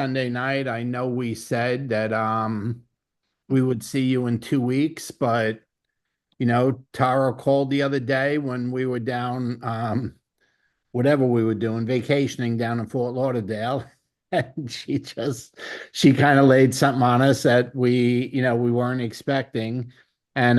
Sunday night. I know we said that we would see you in 2 weeks, but Tara called the other day when we were down whatever we were doing, vacationing down in Fort Lauderdale. And she kind of laid something on us that we weren't expecting. And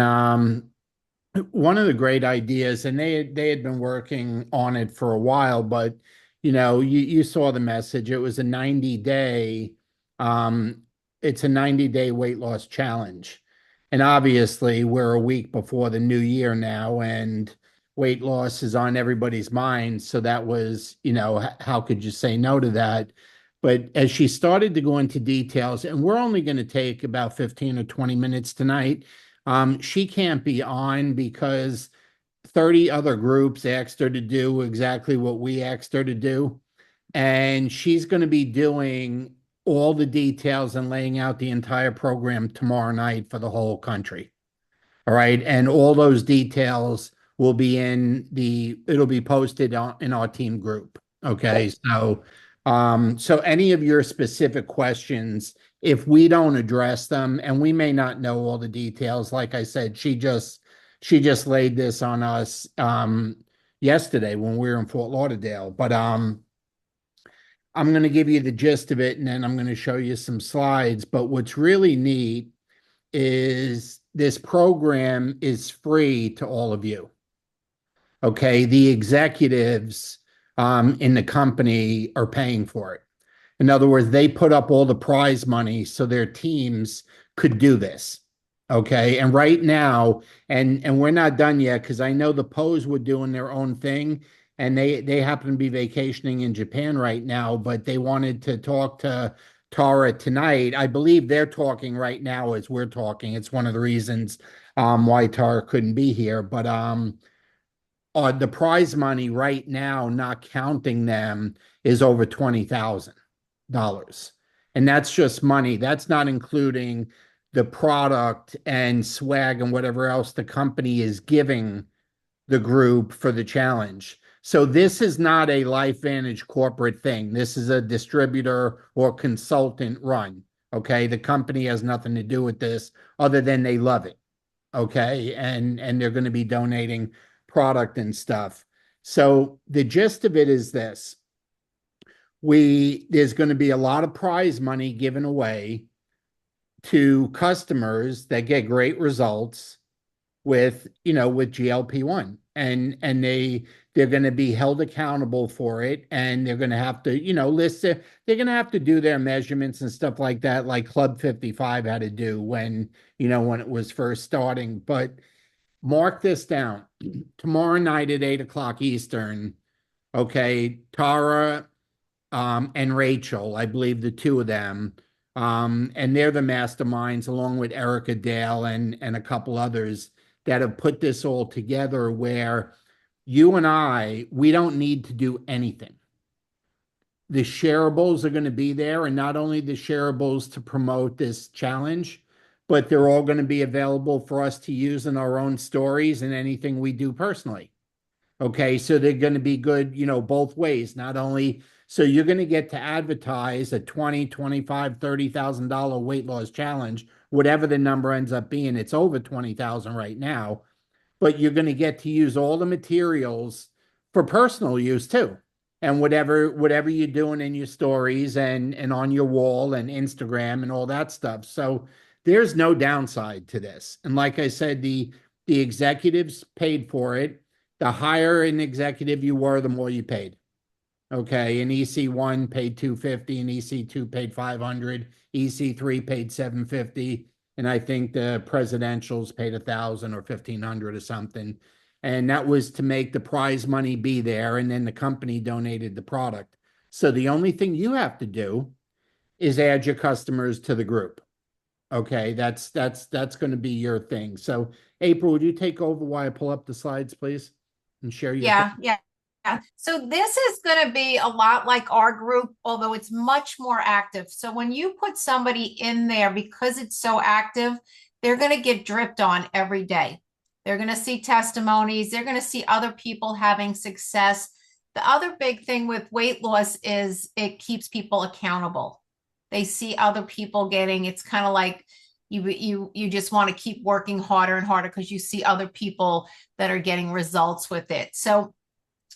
one of the great ideas, and they had been working on it for a while, but you saw the message. It was a 90-day, um, it's a 90-day weight loss challenge. And obviously, we're a week before the new year now, and weight loss is on everybody's mind. So that was, how could you say no to that? But as she started to go into details, and we're only going to take about 15 or 20 minutes tonight, she can't be on because 30 other groups asked her to do exactly what we asked her to do. And she's going to be doing all the details and laying out the entire program tomorrow night for the whole country. All right. And all those details will be it'll be posted in our team group. Okay. So any of your specific questions, if we don't address them, and we may not know all the details, like I said, she just laid this on us yesterday when we were in Fort Lauderdale. But I'm going to give you the gist of it, and then I'm going to show you some slides. But what's really neat is this program is free to all of you. Okay, the executives in the company are paying for it. In other words, they put up all the prize money so their teams could do this. Okay, and right now, and we're not done yet because I know the Pose were doing their own thing, and they happen to be vacationing in Japan right now, but they wanted to talk to Tara tonight. I believe they're talking right now as we're talking. It's one of the reasons why Tara couldn't be here. But the prize money right now, not counting them, is over $20,000. And that's just money. That's not including the product and swag and whatever else the company is giving the group for the challenge. So this is not a LifeVantage corporate thing. This is a distributor or consultant run. Okay. The company has nothing to do with this other than they love it. Okay. And they're going to be donating product and stuff. So the gist of it is this. There's going to be a lot of prize money given away to customers that get great results with GLP-1, and they're going to be held accountable for it, and they're going to have to list it. They're going to have to do their measurements and stuff like that, like Club 55 had to do when it was first starting. But mark this down: tomorrow night at 8 o'clock Eastern. Okay, Tara and Rachel, I believe the two of them, and they're the masterminds along with Erica Dale and a couple others that have put this all together, where you and we don't need to do anything. The shareables are going to be there, and not only the shareables to promote this challenge, but they're all going to be available for us to use in our own stories and anything we do personally. Okay, so they're going to be good, both ways. Not only so you're going to get to advertise a 20, 25, $30,000 weight loss challenge, whatever the number ends up being. It's over 20,000 right now, but you're going to get to use all the materials for personal use too. And whatever you're doing in your stories and on your wall and Instagram and all that stuff. So there's no downside to this. And like I said, the executives paid for it. The higher an executive you were, the more you paid. Okay, and EC1 paid 250, and EC2 paid 500, EC3 paid 750, and I think the presidentials paid 1,000 or 1,500 or something. And that was to make the prize money be there, and then the company donated the product. So the only thing you have to do is add your customers to the group. Okay, that's going to be your thing. So April, would you take over while I pull up the slides, please, and share your thing? Yeah. So this is going to be a lot like our group, although it's much more active. So when you put somebody in there, because it's so active, they're going to get dripped on every day. They're going to see testimonies. They're going to see other people having success. The other big thing with weight loss is it keeps people accountable. they see other people getting, it's kind of like you just want to keep working harder and harder because you see other people that are getting results with it. So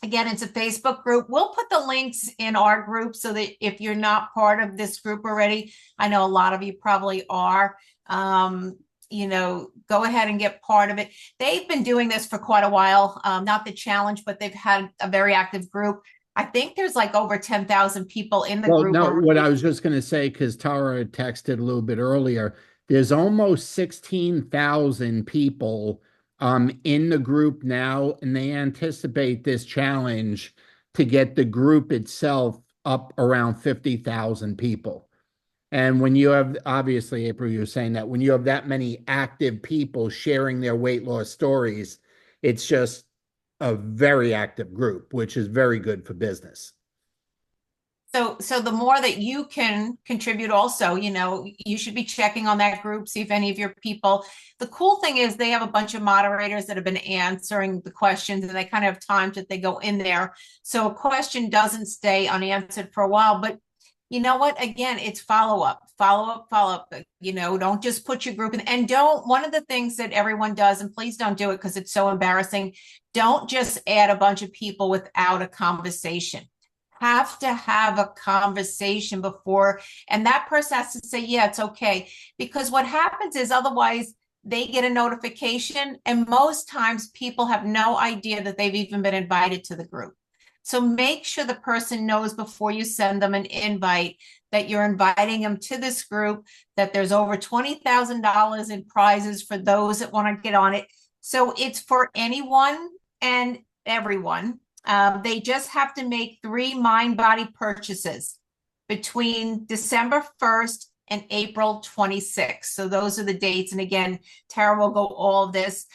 again, it's a Facebook group. We'll put the links in our group so that if you're not part of this group already, I know a lot of you probably are. Go ahead and get part of it. They've been doing this for quite a while, not the challenge, but they've had a very active group. I think there's like over 10,000 people in the Well, group no, what I already. was just going to say, because Tara texted a little bit earlier, there's almost 16,000 people in the group now, and they anticipate this challenge to get the group itself up around 50,000 people. And when you have, obviously, April, you're saying that when you have that many active people sharing their weight loss stories, it's just a very active group, which is very good for business. So the more that you can contribute also, you should be checking on that group, see if any of your people. The cool thing is they have a bunch of moderators that have been answering the questions and they kind of have times that they go in there. So a question doesn't stay unanswered for a while, but you know what? Again, it's follow up, follow up, follow up. Don't just put your group in and don't. One of the things that everyone does, and please don't do it because it's so embarrassing, don't just add a bunch of people without a conversation. Have to have a conversation before, and that person has to say, yeah, it's okay. Because what happens is otherwise they get a notification, and most times people have no idea that they've even been invited to the group. So make sure the person knows before you send them an invite that you're inviting them to this group, that there's over $20,000 in prizes for those that want to get on it. So it's for anyone and everyone. They just have to make 3 mind-body purchases between December 1st and April 26th. So those are the dates. And again, Tara will go all of this,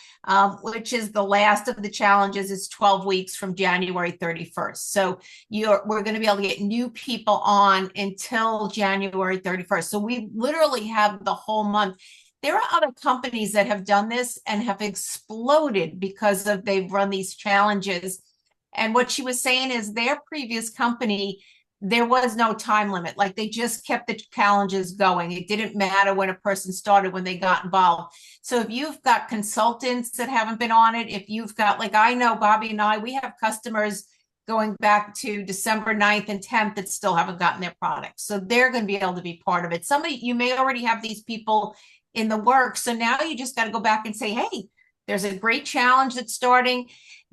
which is the last of the challenges is 12 weeks from January 31st. So we're going to be able to get new people on until January 31st. So we literally have the whole month. There are other companies that have done this and have exploded because they've run these challenges. And what she was saying is their previous company, there was no time limit. Like they just kept the challenges going. It didn't matter when a person started, when they got involved. So if you've got consultants that haven't been on it, if you've got, like I know Bobby and I, we have customers going back to December 9th and 10th that still haven't gotten their products. So they're going to be able to be part of it. You may already have these people in the works. So now you just got to go back and say, hey, there's a great challenge that's starting.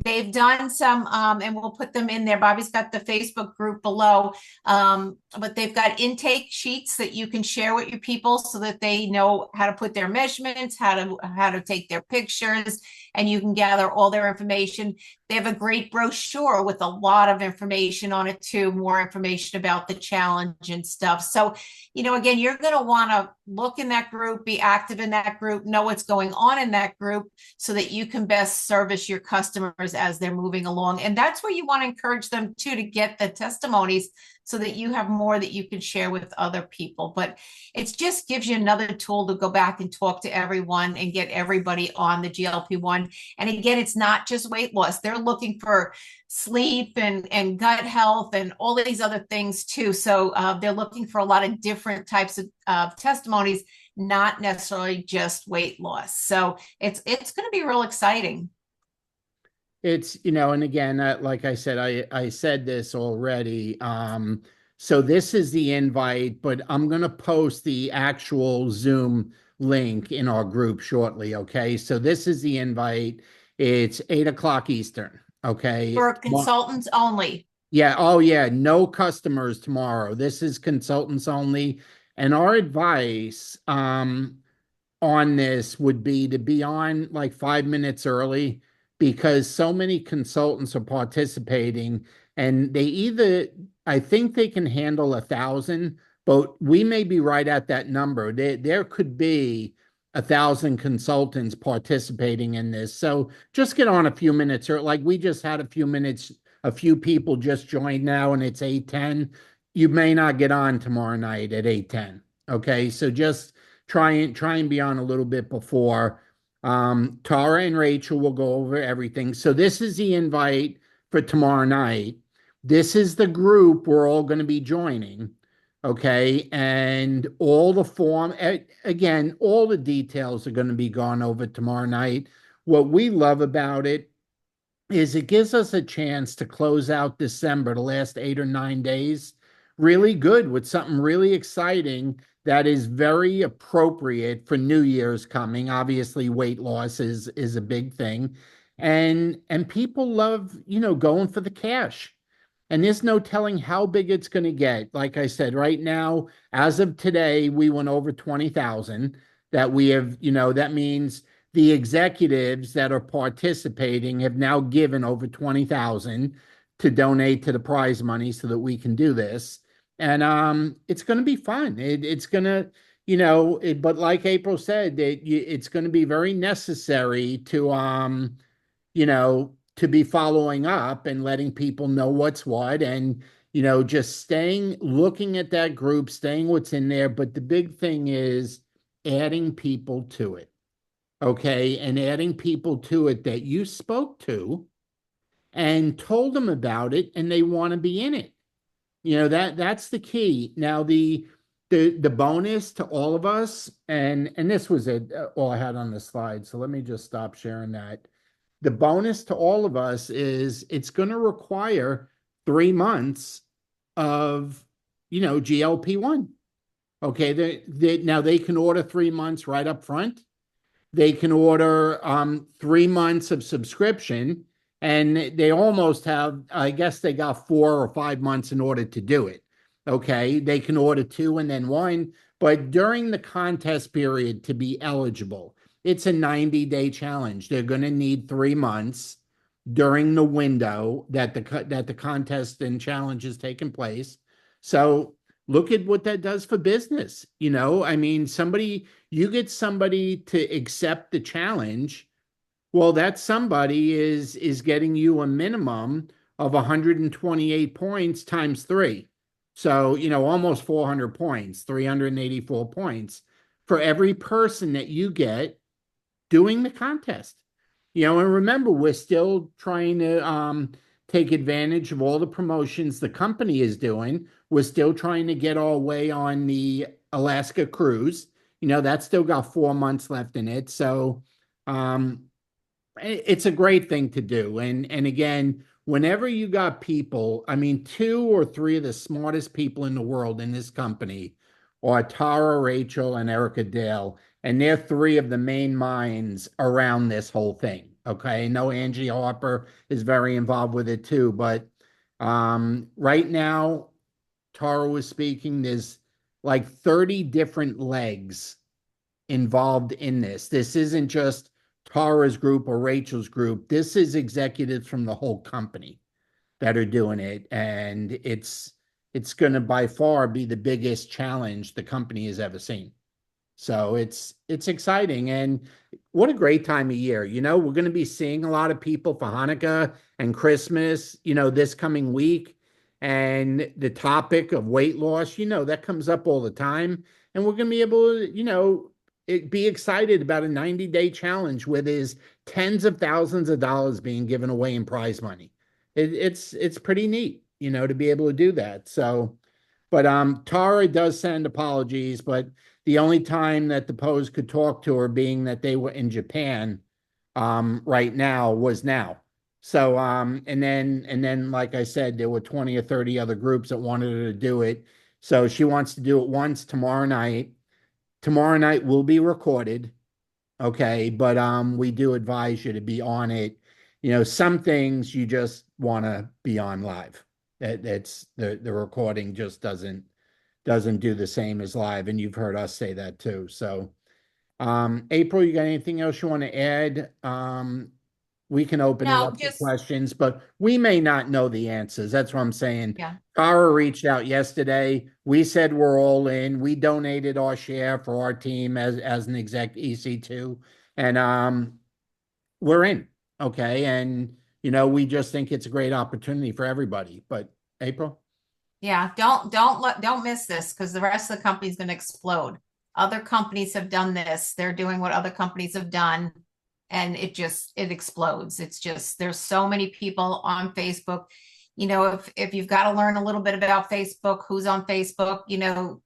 They've done some, and we'll put them in there. Bobby's got the Facebook group below, but they've got intake sheets that you can share with your people so that they know how to put their measurements, how to take their pictures, and you can gather all their information. They have a great brochure with a lot of information on it too, more information about the challenge and stuff. So, again, you're going to want to look in that group, be active in that group, know what's going on in that group so that you can best service your customers as they're moving along. And that's where you want to encourage them too, to get the testimonies so that you have more that you can share with other people. But it just gives you another tool to go back and talk to everyone and get everybody on the GLP-1. And again, it's not just weight loss. They're looking for sleep and gut health and all these other things too. So they're looking for a lot of different types of testimonies, not necessarily just weight loss. So it's going to be real exciting. It's, and again, like I said, I said this already. So this is the invite, but I'm going to post the actual Zoom link in our group shortly. Okay. So this is the invite. It's 8 o'clock Eastern. Okay. For consultants only. Yeah. Oh, yeah. No customers tomorrow. This is consultants only. And our advice on this would be to be on like 5 minutes early because so many consultants are participating and I think they can handle 1,000, but we may be right at that number. There could be 1,000 consultants participating in this. So just get on a few minutes or like we just had a few minutes, a few people just joined now and it's 8:10. You may not get on tomorrow night at 8:10. Okay. So just try and be on a little bit before. Tara and Rachel will go over everything. So this is the invite for tomorrow night. This is the group we're all going to be joining. Okay. And all the again, all the details are going to be gone over tomorrow night. What we love about it is it gives us a chance to close out December, the last 8 or 9 days, really good with something really exciting that is very appropriate for New Year's coming. Obviously, weight loss is a big thing. And people love, going for the cash. And there's no telling how big it's going to get. Like I said, right now, as of today, we went over 20,000 that we have, that means the executives that are participating have now given over 20,000 to donate to the prize money so that we can do this. And it's going to be fun. It's going to, but like April said, it's going to be very necessary to be following up and letting people know what's what, and just looking at that group, staying what's in there. But the big thing is adding people to it. Okay. And adding people to it that you spoke to and told them about it and they want to be in it. That's the key. Now the bonus to all of us, and this was all I had on the slide. So let me just stop sharing that. The bonus to all of us is it's going to require 3 months of, GLP-1. Okay. Now they can order 3 months right up front. They can order 3 months of subscription, and they almost have, I guess they got 4 or 5 months in order to do it. Okay. They can order two and then one, but during the contest period to be eligible, it's a 90-day challenge. They're going to need 3 months during the window that the contest and challenge is taking place. So look at what that does for business. I mean, you get somebody to accept the challenge. Well, that somebody is getting you a minimum of 128 points times three. So, almost 400 points, 384 points for every person that you get doing the contest. And remember, we're still trying to take advantage of all the promotions the company is doing. We're still trying to get our way on the Alaska cruise. That's still got 4 months left in it. So it's a great thing to do. And again, whenever you got people, I mean, 2 or 3 of the smartest people in the world in this company are Tara, Rachel, and Erica Dale. And they're 3 of the main minds around this whole thing. Okay. I know Angie Harper is very involved with it too. But right now, Tara was speaking, there's like 30 different legs involved in this. This isn't just Tara's group or Rachel's group. This is executives from the whole company that are doing it. And it's going to by far be the biggest challenge the company has ever seen. So it's exciting, and what a great time of year. We're going to be seeing a lot of people for Hanukkah and Christmas, this coming week. And the topic of weight loss, that comes up all the time. And we're going to be able to, be excited about a 90-day challenge where there's tens of thousands of dollars being given away in prize money. It's pretty neat, to be able to do that. So, but Tara does send apologies, but the only time that the Pose could talk to her, being that they were in Japan right now, was now. So and then like I said, there were 20 or 30 other groups that wanted her to do it. So she wants to do it once tomorrow night. Tomorrow night will be recorded. Okay, but we do advise you to be on it. Some things you just want to be on live. That's the recording just doesn't do the same as live, and you've heard us say that too. So April, you got anything else you want to add? We can open it No, up to just, questions, but we may not know the answers. That's what I'm saying. yeah. Tara reached out yesterday. We said we're all in. We donated our share for our team as an exec EC2, and we're in. Okay, and we just think it's a great opportunity for everybody. But April? Yeah, don't miss this, because the rest of the company's going to explode. Other companies have done this. They're doing what other companies have done, and it explodes. It's just, there's so many people on Facebook. if you've got to learn a little bit about Facebook, who's on Facebook,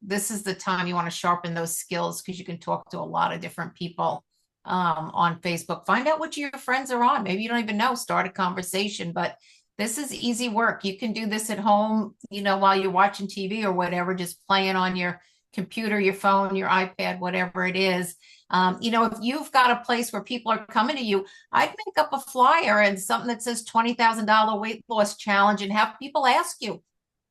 this is the time you want to sharpen those skills because you can talk to a lot of different people on Facebook. Find out which your friends are on. Maybe you don't even know, start a conversation, but this is easy work. You can do this at home, while you're watching TV or whatever, just playing on your computer, your phone, your iPad, whatever it is. If you've got a place where people are coming to you, I'd make up a flyer and something that says $20,000 weight loss challenge and have people ask you.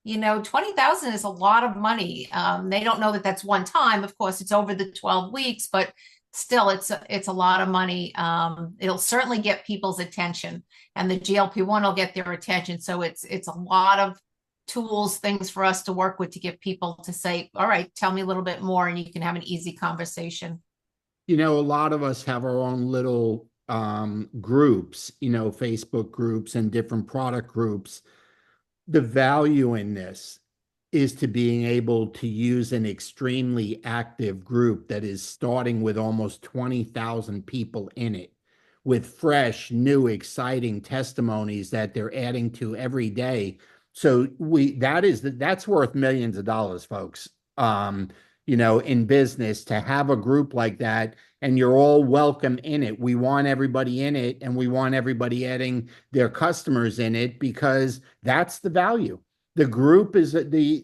20,000 is a lot of money. They don't know that that's one time. Of course, it's over the 12 weeks, but still it's a lot of money. It'll certainly get people's attention, and the GLP-1 will get their attention. So it's a lot of tools, things for us to work with to get people to say, all right, tell me a little bit more, and you can have an easy conversation. A lot of us have our own little groups, Facebook groups and different product groups. The value in this is to being able to use an extremely active group that is starting with almost 20,000 people in it, with fresh, new, exciting testimonies that they're adding to every day. So that's worth millions of dollars, folks. In business, to have a group like that, and you're all welcome in it. We want everybody in it, and we want everybody adding their customers in it, because that's the value. The group is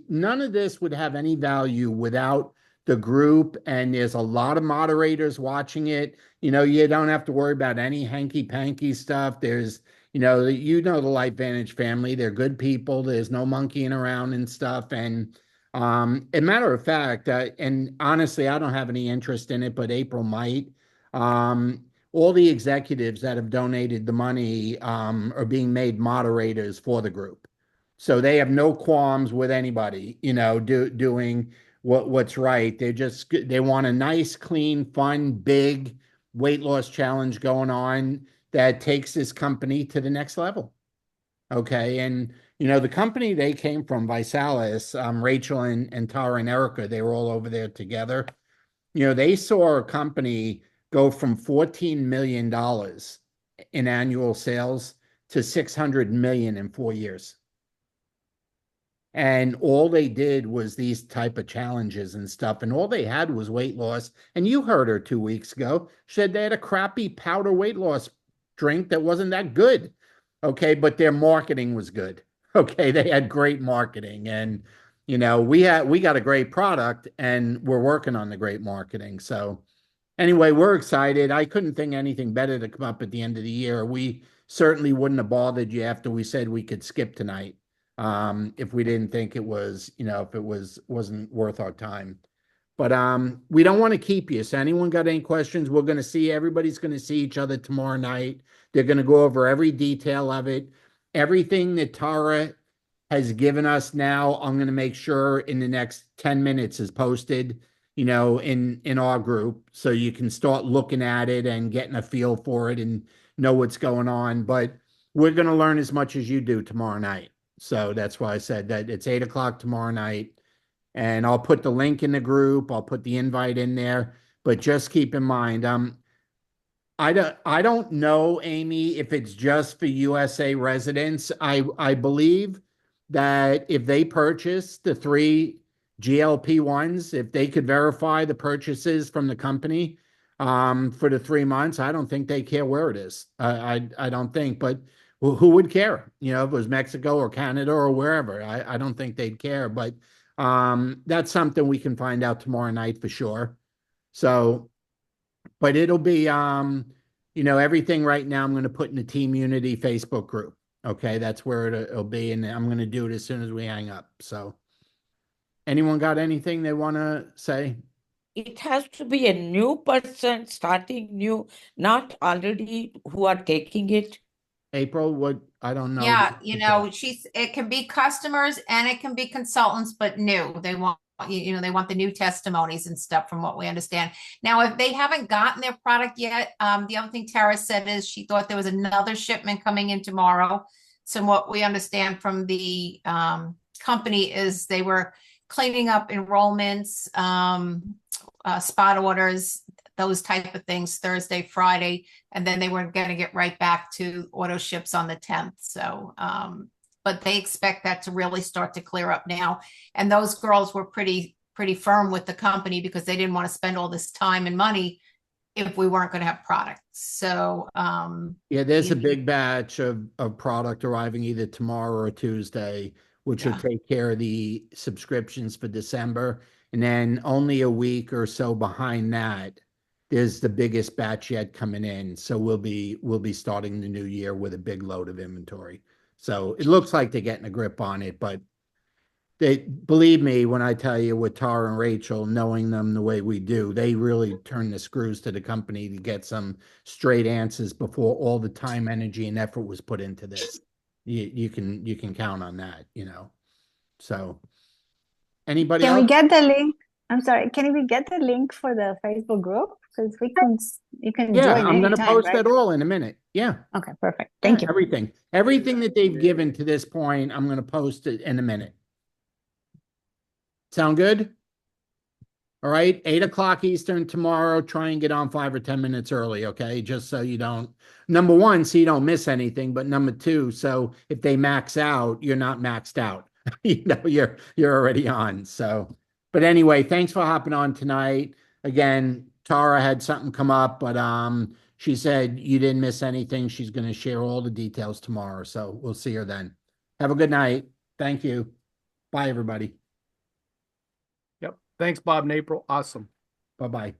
none of this would have any value without the group, and there's a lot of moderators watching it. You don't have to worry about any hanky-panky stuff. There's, the LifeVantage family. They're good people. There's no monkeying around and stuff. And a matter of fact, and honestly, I don't have any interest in it, but April might. All the executives that have donated the money are being made moderators for the group. So they have no qualms with anybody, doing what's right. They want a nice, clean, fun, big weight loss challenge going on that takes this company to the next level. Okay. And, the company they came from, Visalis, Rachel and Tara and Erica, they were all over there together. They saw a company go from $14 million in annual sales to $600 million in 4 years. And all they did was these type of challenges and stuff. And all they had was weight loss. And you heard her 2 weeks ago. She said they had a crappy powder weight loss drink that wasn't that good. Okay. But their marketing was good. Okay. They had great marketing. And, we got a great product, and we're working on the great marketing. So anyway, we're excited. I couldn't think anything better to come up at the end of the year. We certainly wouldn't have bothered you after we said we could skip tonight. If we didn't think it was, if it wasn't worth our time. But we don't want to keep you. So anyone got any questions? Everybody's going to see each other tomorrow night. They're going to go over every detail of it. Everything that Tara has given us now, I'm going to make sure in the next 10 minutes is posted, in our group, so you can start looking at it and getting a feel for it and know what's going on. But we're going to learn as much as you do tomorrow night. So that's why I said that it's 8 o'clock tomorrow night, and I'll put the link in the group. I'll put the invite in there, but just keep in mind, I don't know, Amy, if it's just for USA residents. I believe that if they purchase the 3 GLP-1s, if they could verify the purchases from the company for the 3 months, I don't think they care where it is. I don't think, but who would care? If it was Mexico or Canada or wherever, I don't think they'd care. But that's something we can find out tomorrow night for sure. So, but it'll be, everything right now I'm going to put in the Team Unity Facebook group. Okay, that's where it'll be, and I'm going to do it as soon as we hang up. So, anyone got anything they want to say? It has to be a new person starting new, not already who are taking it. April, what? I don't know. Yeah, it can be customers and it can be consultants, but new. They want they want the new testimonies and stuff, from what we understand. Now, if they haven't gotten their product yet, the other thing Tara said is she thought there was another shipment coming in tomorrow. So what we understand from the company is they were cleaning up enrollments, spot orders, those type of things, Thursday, Friday, and then they were going to get right back to auto ships on the 10th. So but they expect that to really start to clear up now. And those girls were pretty firm with the company because they didn't want to spend all this time and money if we weren't going to have products. So, Yeah, there's a you- big batch of product arriving either tomorrow or Tuesday, which will Yeah. take care of the subscriptions for December. And then only a week or so behind that, there's the biggest batch yet coming in. So we'll be starting the new year with a big load of inventory. So it looks like they're getting a grip on it, but they believe me when I tell you with Tara and Rachel, knowing them the way we do, they really turn the screws to the company to get some straight answers before all the time, energy, and effort was put into this. You can count on that, you know. So anybody Can else? we get the link? I'm sorry, can we get the link for the Facebook group? Because you can Yeah, join I'm gonna anytime, post right? that all in a minute. Yeah. Okay, perfect. Thank you. Everything that they've given to this point, I'm gonna post it in a minute. Sound good? All right, 8 o'clock Eastern tomorrow. Try and get on 5 or 10 minutes early, okay? Just so you don't, number one, so you don't miss anything, but number two, so if they max out, you're not maxed out. You know, you're already on. So, but anyway, thanks for hopping on tonight. Again, Tara had something come up, but she said you didn't miss anything. She's going to share all the details tomorrow. So we'll see her then. Have a good night. Thank you. Bye, everybody. Yep. Thanks, Bob and April. Awesome. Bye-bye.